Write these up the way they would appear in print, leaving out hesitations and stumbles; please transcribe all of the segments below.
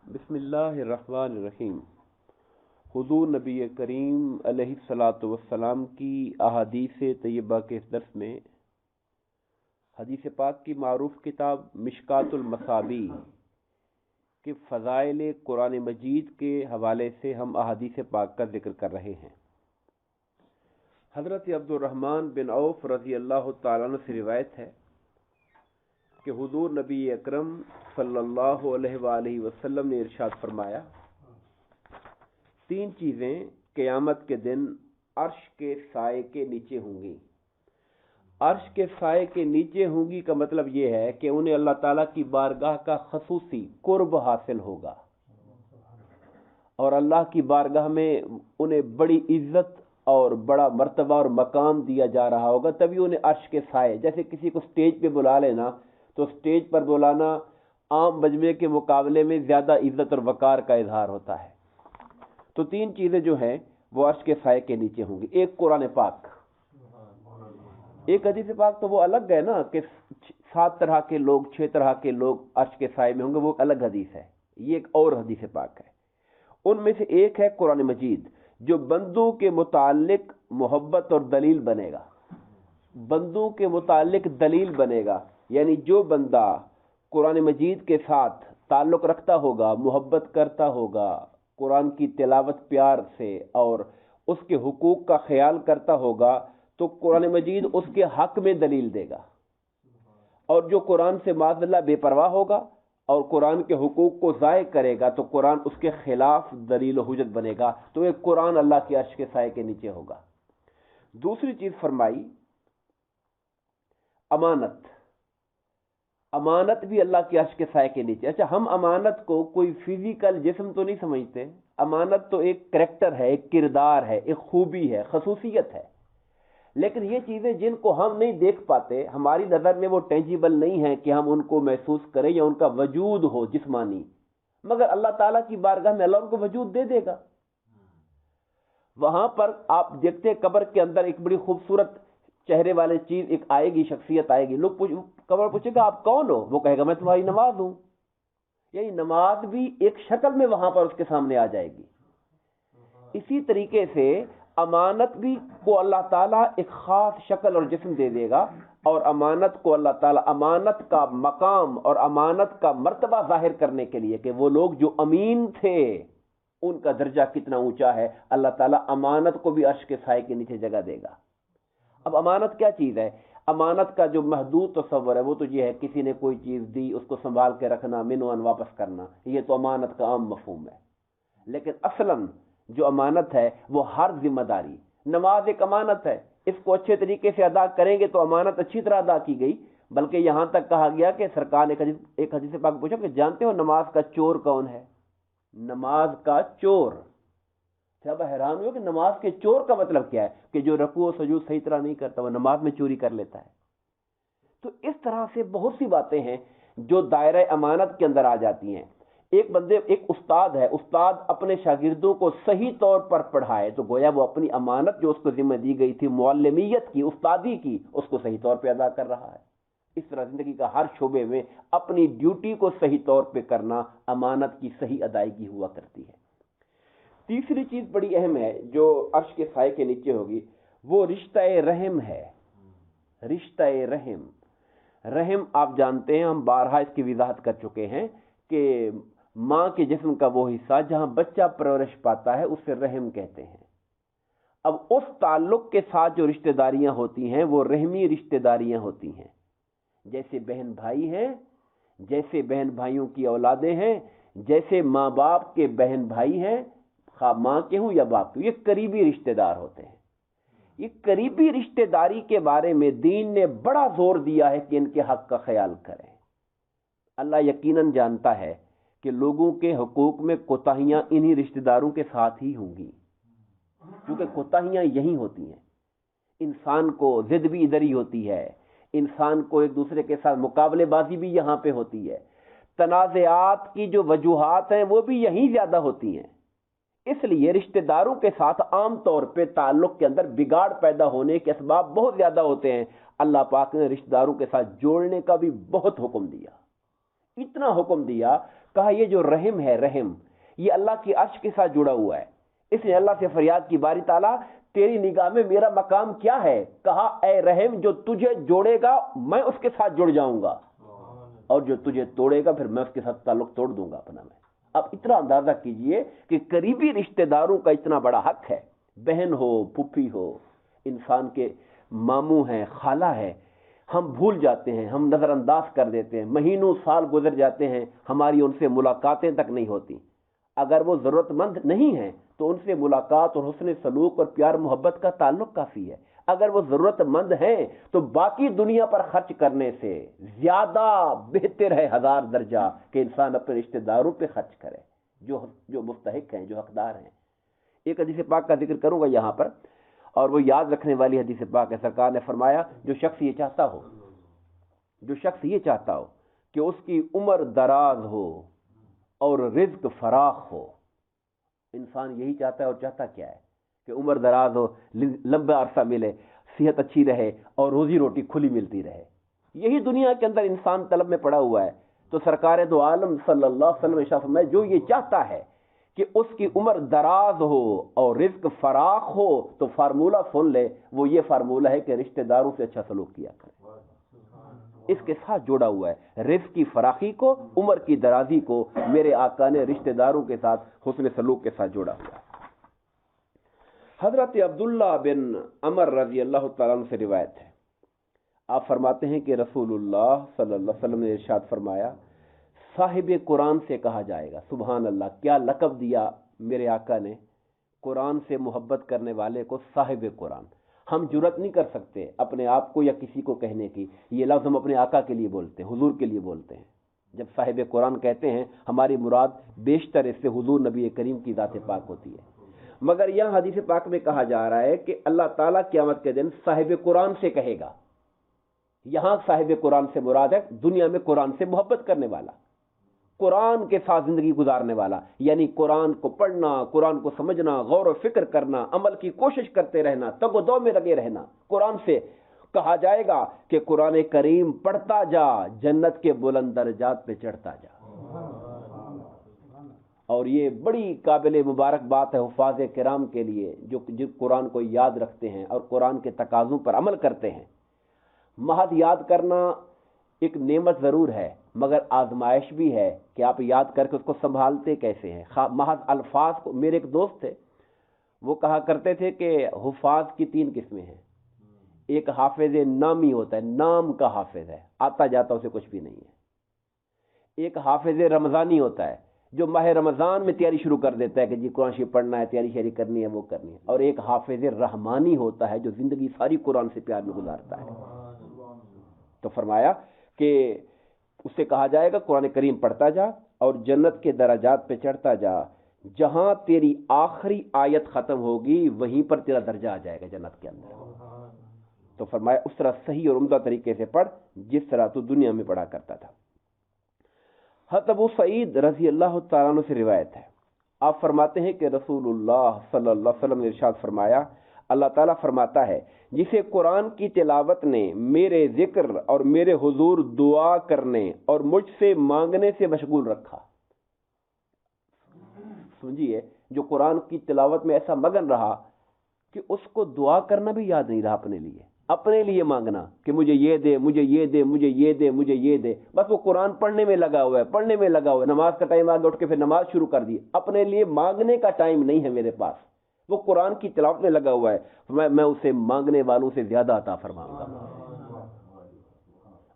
بسم اللہ الرحمن الرحیم۔ حضور نبی کریم علیہ الصلاۃ والسلام کی احادیث طیبہ کے اس درس میں حدیث پاک کی معروف کتاب مشکات المصابیح کے فضائل قرآن مجید کے حوالے سے ہم احادیث پاک کا ذکر کر رہے ہیں۔ حضرت عبد الرحمن بن عوف رضی اللہ تعالیٰ عنہ سے روایت ہے کہ حضور نبی اکرم صلی اللہ علیہ وآلہ وسلم نے ارشاد فرمایا، تین چیزیں قیامت کے دن عرش کے سائے کے نیچے ہوں گی۔ عرش کے سائے کے نیچے ہوں گی کا مطلب یہ ہے کہ انہیں اللہ تعالیٰ کی بارگاہ کا خصوصی قرب حاصل ہوگا اور اللہ کی بارگاہ میں انہیں بڑی عزت اور بڑا مرتبہ اور مقام دیا جا رہا ہوگا، تبھی انہیں عرش کے سائے، جیسے کسی کو سٹیج پہ بلا لینا تو سٹیج پر بلانا عام مجمع کے مقابلے میں زیادہ عزت اور وقار کا اظہار ہوتا ہے۔ تو تین چیزیں جو ہیں وہ عرش کے سائے کے نیچے ہوں گی۔ ایک قرآن پاک، ایک حدیث پاک تو وہ الگ ہے نا کہ 7 طرح کے لوگ 6 طرح کے لوگ عرش کے سائے میں ہوں گے، وہ الگ حدیث ہے، یہ ایک اور حدیث پاک ہے۔ ان میں سے ایک ہے قرآن مجید جو بندوں کے متعلق محبت اور دلیل بنے گا، بندوں کے متعلق دلیل بنے گا، یعنی جو بندہ قرآن مجید کے ساتھ تعلق رکھتا ہوگا، محبت کرتا ہوگا، قرآن کی تلاوت پیار سے اور اس کے حقوق کا خیال کرتا ہوگا تو قرآن مجید اس کے حق میں دلیل دے گا، اور جو قرآن سے معاذ اللہ بے پرواہ ہوگا اور قرآن کے حقوق کو ضائع کرے گا تو قرآن اس کے خلاف دلیل و حجت بنے گا۔ تو ایک قرآن اللہ کے عرش کے سائے کے نیچے ہوگا۔ دوسری چیز فرمائی امانت، امانت بھی اللہ کے عرش کے سائے کے نیچے۔ اچھا، ہم امانت کو کوئی فزیکل جسم تو نہیں سمجھتے، امانت تو ایک کریکٹر ہے، ایک کردار ہے، ایک خوبی ہے، خصوصیت ہے، لیکن یہ چیزیں جن کو ہم نہیں دیکھ پاتے، ہماری نظر میں وہ ٹینجیبل نہیں ہیں کہ ہم ان کو محسوس کریں یا ان کا وجود ہو جسمانی، مگر اللہ تعالیٰ کی بارگاہ میں اللہ ان کو وجود دے دے گا۔ وہاں پر آپ دیکھتے قبر کے اندر ایک بڑی خوبصورت چہرے والے چیز ایک آئے گی، شخصیت آئے گی، لوگ قبر پوچھے گا آپ کون ہو؟ وہ کہے گا میں تمہاری نماز ہوں۔ یعنی نماز بھی ایک شکل میں وہاں پر اس کے سامنے آ جائے گی۔ اسی طریقے سے امانت بھی کو اللہ تعالیٰ ایک خاص شکل اور جسم دے دے گا، اور امانت کو اللہ تعالیٰ امانت کا مقام اور امانت کا مرتبہ ظاہر کرنے کے لیے کہ وہ لوگ جو امین تھے ان کا درجہ کتنا اونچا ہے، اللہ تعالیٰ امانت کو بھی عرش کے سائے کے نیچے جگہ دے گا۔ اب امانت کیا چیز ہے؟ امانت کا جو محدود تصور ہے وہ تو یہ ہے کسی نے کوئی چیز دی، اس کو سنبھال کے رکھنا، منوان واپس کرنا، یہ تو امانت کا عام مفہوم ہے۔ لیکن اصلاً جو امانت ہے وہ ہر ذمہ داری، نماز ایک امانت ہے، اس کو اچھے طریقے سے ادا کریں گے تو امانت اچھی طرح ادا کی گئی، بلکہ یہاں تک کہا گیا کہ سرکار نے ایک حدیث پاک پوچھا کہ جانتے ہو نماز کا چور کون ہے؟ نماز کا چور۔ اب حیران ہوئے کہ نماز کے چور کا مطلب کیا ہے؟ کہ جو رکوع و سجود صحیح طرح نہیں کرتا، وہ نماز میں چوری کر لیتا ہے۔ تو اس طرح سے بہت سی باتیں ہیں جو دائرہ امانت کے اندر آ جاتی ہیں۔ ایک استاد ہے، استاد اپنے شاگردوں کو صحیح طور پر پڑھائے تو گویا وہ اپنی امانت جو اس کو ذمہ دی گئی تھی معلمیت کی، استادی کی، اس کو صحیح طور پہ ادا کر رہا ہے۔ اس طرح زندگی کا ہر شعبے میں اپنی ڈیوٹی کو صحیح طور پہ کرنا امانت کی صحیح ادائیگی ہوا کرتی ہے۔ تیسری چیز بڑی اہم ہے جو عرش کے سائے کے نیچے ہوگی، وہ رشتہ رحم ہے۔ رشتہ رحم، رحم آپ جانتے ہیں، ہم بارہا اس کی وضاحت کر چکے ہیں کہ ماں کے جسم کا وہ حصہ جہاں بچہ پرورش پاتا ہے اسے رحم کہتے ہیں۔ اب اس تعلق کے ساتھ جو رشتہ داریاں ہوتی ہیں وہ رحمی رشتہ داریاں ہوتی ہیں، جیسے بہن بھائی ہیں، جیسے بہن بھائیوں کی اولادیں ہیں، جیسے ماں باپ کے بہن بھائی ہیں، خواہ ماں کے ہوں یا باپ کے، یہ قریبی رشتہ دار ہوتے ہیں۔ یہ قریبی رشتہ داری کے بارے میں دین نے بڑا زور دیا ہے کہ ان کے حق کا خیال کریں۔ اللہ یقیناً جانتا ہے کہ لوگوں کے حقوق میں کوتاہیاں انہی رشتہ داروں کے ساتھ ہی ہوں گی، کیونکہ کوتاہیاں یہی ہوتی ہیں۔ انسان کو ضد بھی ادھر ہی ہوتی ہے، انسان کو ایک دوسرے کے ساتھ مقابلے بازی بھی یہاں پہ ہوتی ہے، تنازعات کی جو وجوہات ہیں وہ بھی یہیں زیادہ ہوتی ہیں۔ اس لیے رشتہ داروں کے ساتھ عام طور پہ تعلق کے اندر بگاڑ پیدا ہونے کے اسباب بہت زیادہ ہوتے ہیں۔ اللہ پاک نے رشتہ داروں کے ساتھ جوڑنے کا بھی بہت حکم دیا، اتنا حکم دیا کہا یہ جو رحم ہے، رحم یہ اللہ کی عرش کے ساتھ جڑا ہوا ہے، اس لیے اللہ سے فریاد کی باری تعالیٰ تیری نگاہ میں میرا مقام کیا ہے؟ کہا اے رحم جو تجھے جوڑے گا میں اس کے ساتھ جڑ جاؤں گا، اور جو تجھے توڑے گا پھر میں اس کے ساتھ تعلق توڑ دوں گا اپنا میں۔ اب اتنا اندازہ کیجئے کہ قریبی رشتہ داروں کا اتنا بڑا حق ہے، بہن ہو، پھوپھی ہو، انسان کے ماموں ہیں، خالہ ہے، ہم بھول جاتے ہیں، ہم نظر انداز کر دیتے ہیں، مہینوں سال گزر جاتے ہیں، ہماری ان سے ملاقاتیں تک نہیں ہوتی۔ اگر وہ ضرورت مند نہیں ہیں تو ان سے ملاقات اور حسن سلوک اور پیار محبت کا تعلق کافی ہے۔ اگر وہ ضرورت مند ہیں تو باقی دنیا پر خرچ کرنے سے زیادہ بہتر ہے 1000 درجہ کہ انسان اپنے رشتہ داروں پہ خرچ کرے جو مستحق ہیں، جو حقدار ہیں۔ ایک حدیث پاک کا ذکر کروں گا یہاں پر، اور وہ یاد رکھنے والی حدیث پاک ہے۔ سرکار نے فرمایا جو شخص یہ چاہتا ہو کہ اس کی عمر دراز ہو اور رزق فراخ ہو، انسان یہی چاہتا ہے، اور چاہتا کیا ہے کہ عمر دراز ہو، لمبا عرصہ ملے، صحت اچھی رہے اور روزی روٹی کھلی ملتی رہے، یہی دنیا کے اندر انسان طلب میں پڑا ہوا ہے۔ تو سرکار دو عالم صلی اللہ علیہ وسلم ارشاد فرمائے جو یہ چاہتا ہے کہ اس کی عمر دراز ہو اور رزق فراخ ہو تو فارمولہ سن لے، وہ یہ فارمولہ ہے کہ رشتہ داروں سے اچھا سلوک کیا کرے۔ اس کے ساتھ جوڑا ہوا ہے رزق کی فراخی کو، عمر کی درازی کو میرے آقا نے رشتہ داروں کے ساتھ حسن سلوک کے ساتھ جوڑا ہوا ہے۔ حضرت عبداللہ بن عمر رضی اللہ تعالیٰ عنہ سے روایت ہے، آپ فرماتے ہیں کہ رسول اللہ صلی اللہ علیہ وسلم نے ارشاد فرمایا صاحب قرآن سے کہا جائے گا۔ سبحان اللہ، کیا لقب دیا میرے آقا نے قرآن سے محبت کرنے والے کو، صاحب قرآن۔ ہم جرأت نہیں کر سکتے اپنے آپ کو یا کسی کو کہنے کی، یہ لفظ ہم اپنے آقا کے لیے بولتے ہیں، حضور کے لیے بولتے ہیں۔ جب صاحب قرآن کہتے ہیں ہماری مراد بیشتر اس سے حضور نبی کریم کی ذات پاک ہوتی ہے، مگر یہاں حدیث پاک میں کہا جا رہا ہے کہ اللہ تعالیٰ قیامت کے دن صاحب قرآن سے کہے گا۔ یہاں صاحب قرآن سے مراد ہے دنیا میں قرآن سے محبت کرنے والا، قرآن کے ساتھ زندگی گزارنے والا، یعنی قرآن کو پڑھنا، قرآن کو سمجھنا، غور و فکر کرنا، عمل کی کوشش کرتے رہنا، تگ و دو میں لگے رہنا۔ قرآن سے کہا جائے گا کہ قرآن کریم پڑھتا جا، جنت کے بلند درجات پہ چڑھتا جا۔ اور یہ بڑی قابل مبارک بات ہے حفاظ کرام کے لیے جو قرآن کو یاد رکھتے ہیں اور قرآن کے تقاضوں پر عمل کرتے ہیں۔ محض یاد کرنا ایک نعمت ضرور ہے، مگر آزمائش بھی ہے کہ آپ یاد کر کے اس کو سنبھالتے کیسے ہیں۔ محض الفاظ کو، میرے ایک دوست تھے وہ کہا کرتے تھے کہ حفاظ کی 3 قسمیں ہیں، ایک حافظ نامی ہوتا ہے، نام کا حافظ ہے، آتا جاتا اسے کچھ بھی نہیں ہے، ایک حافظ رمضانی ہوتا ہے جو ماہ رمضان میں تیاری شروع کر دیتا ہے کہ جی قرآن شریف پڑھنا ہے، تیاری شیری کرنی ہے، وہ کرنی ہے، اور ایک حافظ رحمانی ہوتا ہے جو زندگی ساری قرآن سے پیار میں گزارتا ہے۔ تو فرمایا کہ اس سے کہا جائے گا قرآن کریم پڑھتا جا اور جنت کے درجات پہ چڑھتا جا، جہاں تیری آخری آیت ختم ہوگی وہیں پر تیرا درجہ آ جائے گا جنت کے اندر۔ تو فرمایا اس طرح صحیح اور عمدہ طریقے سے پڑھ جس طرح تو دنیا میں پڑھا کرتا تھا۔ حضرت ابو سعید رضی اللہ تعالیٰ عنہ سے روایت ہے، آپ فرماتے ہیں کہ رسول اللہ صلی اللہ علیہ وسلم نے ارشاد فرمایا اللہ تعالیٰ فرماتا ہے جسے قرآن کی تلاوت نے میرے ذکر اور میرے حضور دعا کرنے اور مجھ سے مانگنے سے مشغول رکھا۔ سمجھیے، جو قرآن کی تلاوت میں ایسا مگن رہا کہ اس کو دعا کرنا بھی یاد نہیں رہا، اپنے لیے مانگنا کہ مجھے یہ دے، مجھے یہ دے، مجھے یہ دے، مجھے یہ دے، بس وہ قرآن پڑھنے میں لگا ہوا ہے، نماز کا ٹائم آگے اٹھ کے پھر نماز شروع کر دی، اپنے لیے مانگنے کا ٹائم نہیں ہے میرے پاس، وہ قرآن کی تلاوت میں لگا ہوا ہے، میں اسے مانگنے والوں سے زیادہ عطا فرماؤں گا۔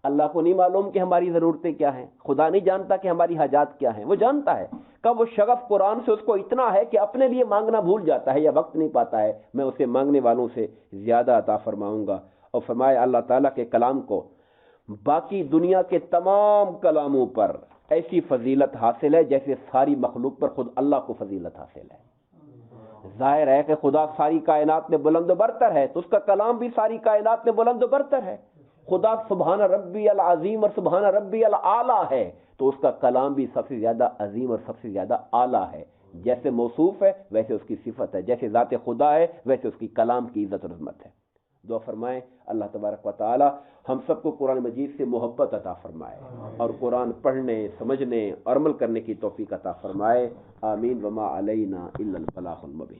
اللہ کو نہیں معلوم کہ ہماری ضرورتیں کیا ہیں، خدا نہیں جانتا کہ ہماری حاجات کیا ہیں، وہ جانتا ہے۔ کب وہ شغف قرآن سے اس کو اتنا ہے کہ اپنے لیے مانگنا بھول جاتا ہے یا وقت نہیں پاتا ہے، میں اسے مانگنے والوں سے زیادہ عطا فرماؤں گا۔ اور فرمایا اللہ تعالیٰ کے کلام کو باقی دنیا کے تمام کلاموں پر ایسی فضیلت حاصل ہے جیسے ساری مخلوق پر خود اللہ کو فضیلت حاصل ہے۔ ظاہر ہے کہ خدا ساری کائنات میں بلند و برتر ہے تو اس کا کلام بھی ساری کائنات میں بلند و برتر ہے۔ خدا سبحان ربی العظیم اور سبحان ربی الاعلیٰ ہے تو اس کا کلام بھی سب سے زیادہ عظیم اور سب سے زیادہ اعلیٰ ہے۔ جیسے موصوف ہے ویسے اس کی صفت ہے، جیسے ذات خدا ہے ویسے اس کی کلام کی عزت اور عظمت ہے۔ دعا فرمائیں اللہ تبارک و تعالی ہم سب کو قرآن مجید سے محبت عطا فرمائے اور قرآن پڑھنے سمجھنے اور عمل کرنے کی توفیق عطا فرمائے آمین وما علینا الا البلاغ المبین